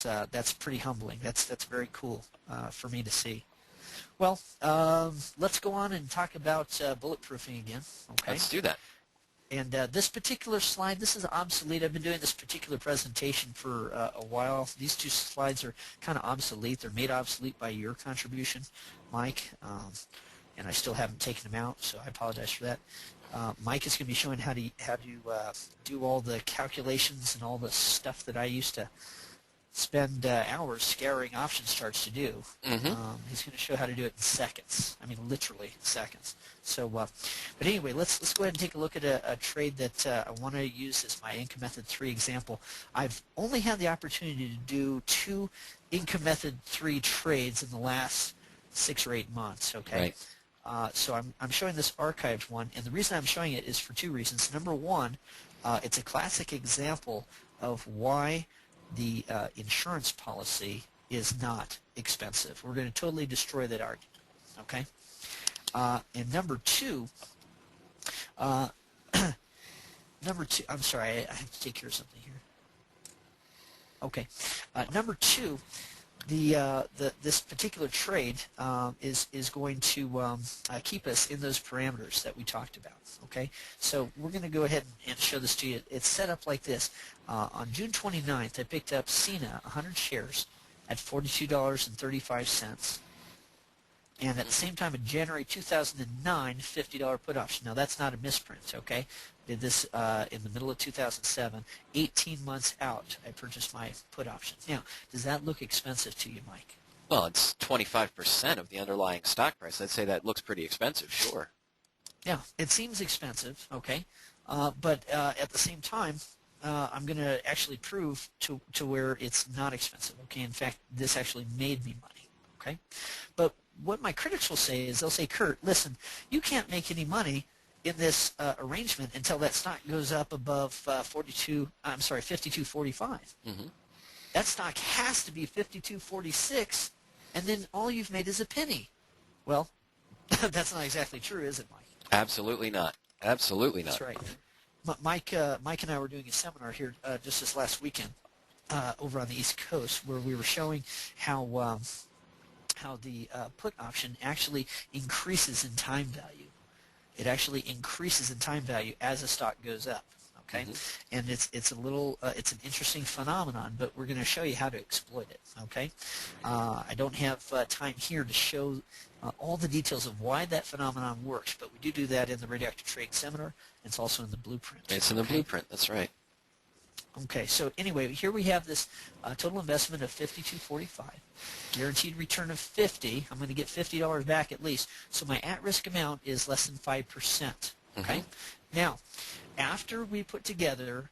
that's pretty humbling. That's very cool for me to see. Well, let's go on and talk about bulletproofing again. Okay. Let's do that. And this particular slide, this is obsolete. I've been doing this particular presentation for a while. These two slides are kind of obsolete. They're made obsolete by your contribution, Mike, and I still haven't taken them out, so I apologize for that. Mike is going to be showing how to do all the calculations and all the stuff that I used to spend hours scouring options charts to do. He's going to show how to do it in seconds. I mean, literally seconds. So, but anyway, let's go ahead and take a look at a trade that I want to use as my income method 3 example. I've only had the opportunity to do 2 income method 3 trades in the last 6 or 8 months. Okay. Right. So I'm showing this archived one, and the reason I'm showing it is for 2 reasons. Number one, it's a classic example of why the insurance policy is not expensive. We're going to totally destroy that argument. Okay. And number two, I'm sorry, I have to take care of something here. Okay. Number two, this particular trade is going to keep us in those parameters that we talked about. Okay, so we're going to go ahead and show this to you. It's set up like this. On June 29th, I picked up Cena 100 shares at $42.35. And at the same time, in January 2009, $50 put option. Now, that's not a misprint, okay? Did this in the middle of 2007. 18 months out, I purchased my put option. Now, does that look expensive to you, Mike? Well, it's 25% of the underlying stock price. I'd say that looks pretty expensive, sure. Yeah, it seems expensive, okay? But at the same time, I'm going to actually prove to where it's not expensive, okay? In fact, this actually made me money, okay? But what my critics will say is they'll say, Kurt, listen, you can't make any money in this arrangement until that stock goes up above 52.45. That stock has to be 52.46, and then all you've made is a penny. Well, that's not exactly true, is it, Mike? Absolutely not. Absolutely not. That's right. Mike and I were doing a seminar here just this last weekend over on the East Coast where we were showing how the put option actually increases in time value. It actually increases in time value as a stock goes up. Okay, and it's a little it's an interesting phenomenon, but we're going to show you how to exploit it. Okay, I don't have time here to show all the details of why that phenomenon works, but we do that in the Radioactive Trade Seminar. It's also in the blueprint. It's in the blueprint. That's right. Okay, so anyway, here we have this total investment of $52.45, guaranteed return of $50. I'm going to get $50 back at least, so my at-risk amount is less than 5%. Okay, now after we put together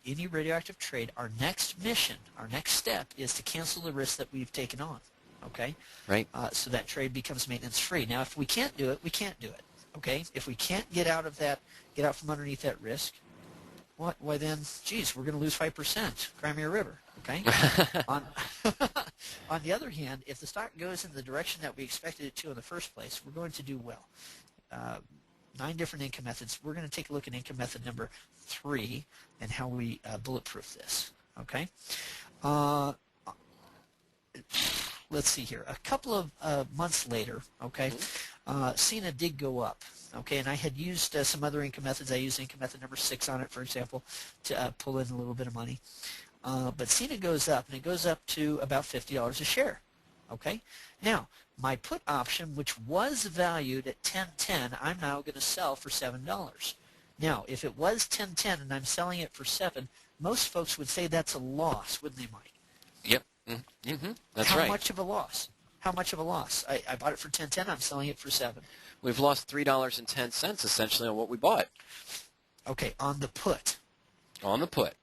any radioactive trade, our next mission, our next step, is to cancel the risk that we've taken on. Okay, right. So that trade becomes maintenance-free. Now, if we can't do it, we can't do it. Okay, if we can't get out of that, get out from underneath that risk. Why then, geez, we're going to lose 5%, Crimea River, okay? on the other hand, if the stock goes in the direction that we expected it to in the first place, we're going to do well. 9 different income methods. We're going to take a look at income method number 3 and how we bulletproof this, okay? Let's see here. A couple of months later, okay, Cena did go up. Okay, and I had used some other income methods. I used income method number 6 on it, for example, to pull in a little bit of money. But Cena goes up, and it goes up to about $50 a share. Okay, now my put option, which was valued at $10.10, I'm now going to sell for $7. Now, if it was $10.10 and I'm selling it for $7, most folks would say that's a loss, wouldn't they, Mike? Yep. That's right. How much of a loss? How much of a loss? I bought it for $10.10. I'm selling it for $7. We've lost $3.10 essentially on what we bought. Okay, on the put. On the put.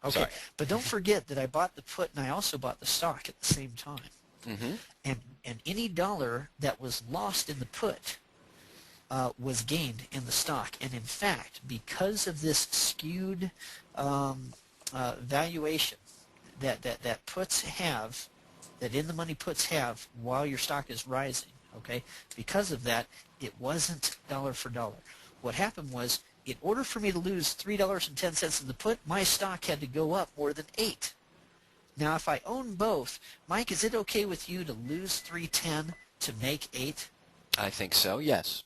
Okay, Sorry. But don't forget that I bought the put and I also bought the stock at the same time. And any dollar that was lost in the put was gained in the stock. And in fact, because of this skewed valuation that puts have, that in the money puts have while your stock is rising, okay, because of that, it wasn't dollar for dollar. What happened was, in order for me to lose $3.10 in the put, my stock had to go up more than $8. Now, if I own both, Mike, is it okay with you to lose 310 to make 8? I think so, yes.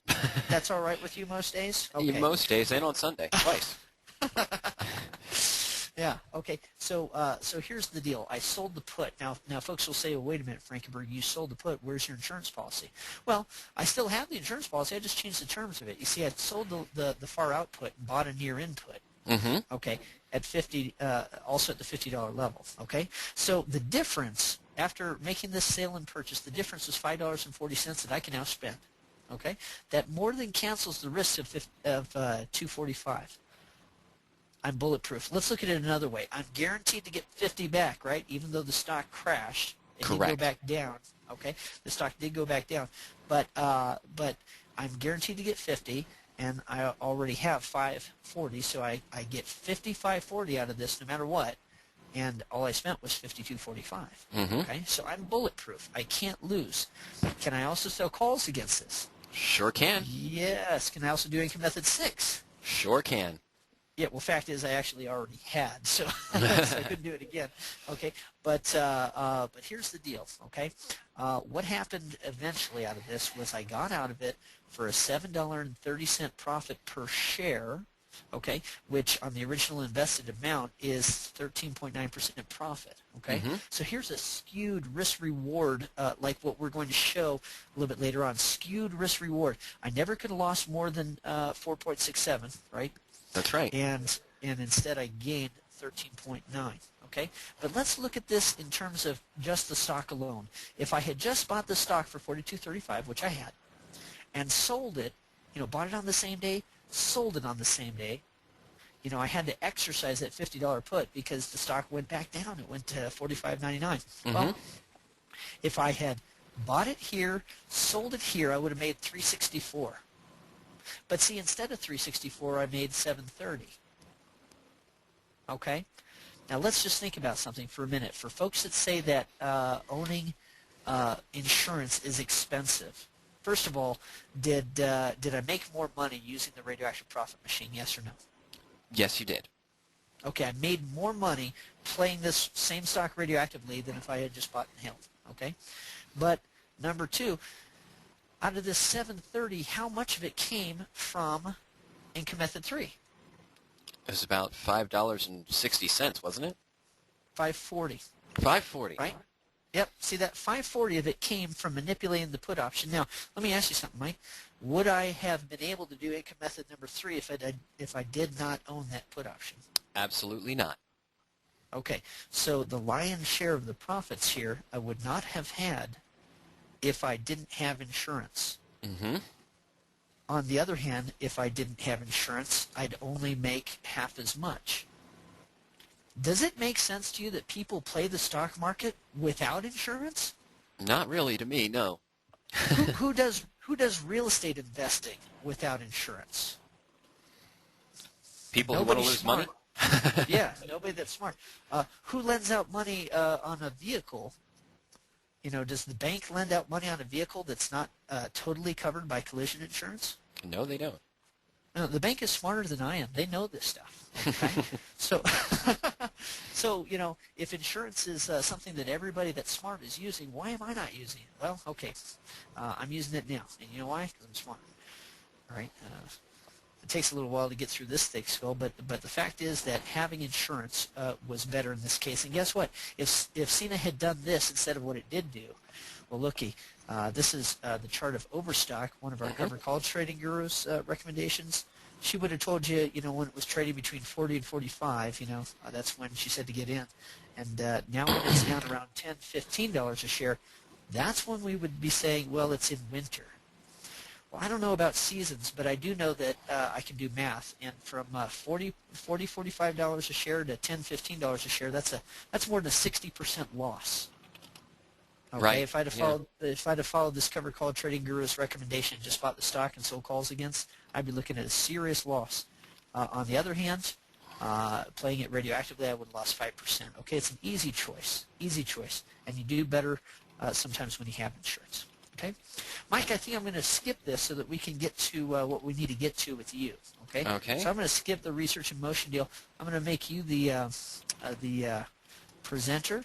That's all right with you most days? Okay. Most days and on Sunday, twice. Yeah. Okay. So here's the deal. I sold the put. Now, folks will say, "Well, wait a minute, Frankenberg, you sold the put. Where's your insurance policy?" Well, I still have the insurance policy. I just changed the terms of it. You see, I sold the far out put and bought a near in put. Mm-hmm. Okay. At 50, also at the $50 level. Okay. So the difference after making this sale and purchase, the difference is $5.40 that I can now spend. Okay. That more than cancels the risk of $245. I'm bulletproof. Let's look at it another way. I'm guaranteed to get 50 back, right? Even though the stock crashed, it did go back down. Okay, the stock did go back down, but I'm guaranteed to get 50, and I already have 540, so I get 55.40 out of this no matter what, and all I spent was 52.45. Mm-hmm. Okay, so I'm bulletproof. I can't lose. Can I also sell calls against this? Sure can. Yes. Can I also do income method 6? Sure can. Yeah, well, fact is, I actually already had, so, so I couldn't do it again. Okay, but here's the deal. Okay, what happened eventually out of this was I got out of it for a $7.30 profit per share. Okay, which on the original invested amount is 13.9% profit. Okay, so here's a skewed risk reward, like what we're going to show a little bit later on. Skewed risk reward. I never could have lost more than 4.67, right? That's right. And instead I gained 13.9. Okay, but let's look at this in terms of just the stock alone. If I had just bought the stock for $42.35, which I had, and sold it, bought it on the same day, sold it on the same day, I had to exercise that $50 put because the stock went back down. It went to $45.99. Well, if I had bought it here, sold it here, I would have made $364. But see, instead of $364, I made $730. Okay? Now let's just think about something for a minute. For folks that say that owning insurance is expensive, first of all, did I make more money using the radioactive profit machine? Yes or no? Yes, you did. Okay, I made more money playing this same stock radioactively than if I had just bought and held. Okay? But number two, out of this 730, how much of it came from income method 3? It was about $5.60, wasn't it? 540. 540. Right? Yep. See, that 540 of it came from manipulating the put option. Now, let me ask you something, Mike. Would I have been able to do income method number 3 if I did not own that put option? Absolutely not. Okay. So the lion's share of the profits here I would not have had if I didn't have insurance. On the other hand, if I didn't have insurance, I'd only make half as much. Does it make sense to you that people play the stock market without insurance? Not really to me, no. Who does real estate investing without insurance? People who want to lose money? Yeah, nobody that's smart. Who lends out money on a vehicle? Does the bank lend out money on a vehicle that's not totally covered by collision insurance? No, they don't. No, the bank is smarter than I am. They know this stuff. Okay? So if insurance is something that everybody that's smart is using, why am I not using it? Well, okay, I'm using it now. And you know why? Because I'm smart. All right? It takes a little while to get through this thick skull, but the fact is that having insurance was better in this case. And guess what? If Cena had done this instead of what it did do, well, looky, this is the chart of Overstock, one of our cover call trading gurus' recommendations. She would have told you, when it was trading between 40 and 45, that's when she said to get in. And now when it's down around $10, $15 a share, that's when we would be saying, well, it's in winter. Well, I don't know about seasons, but I do know that I can do math. And from $40, $45 a share to $10, $15 a share, that's more than a 60% loss. Okay, right. If I'd have followed this cover call trading guru's recommendation, just bought the stock and sold calls against, I'd be looking at a serious loss. On the other hand, playing it radioactively, I would have lost 5%. Okay, it's an easy choice, and you do better sometimes when you have insurance. Okay, Mike, I think I'm going to skip this so that we can get to what we need to get to with you. Okay. Okay. So I'm going to skip the research and motion deal. I'm going to make you the presenter.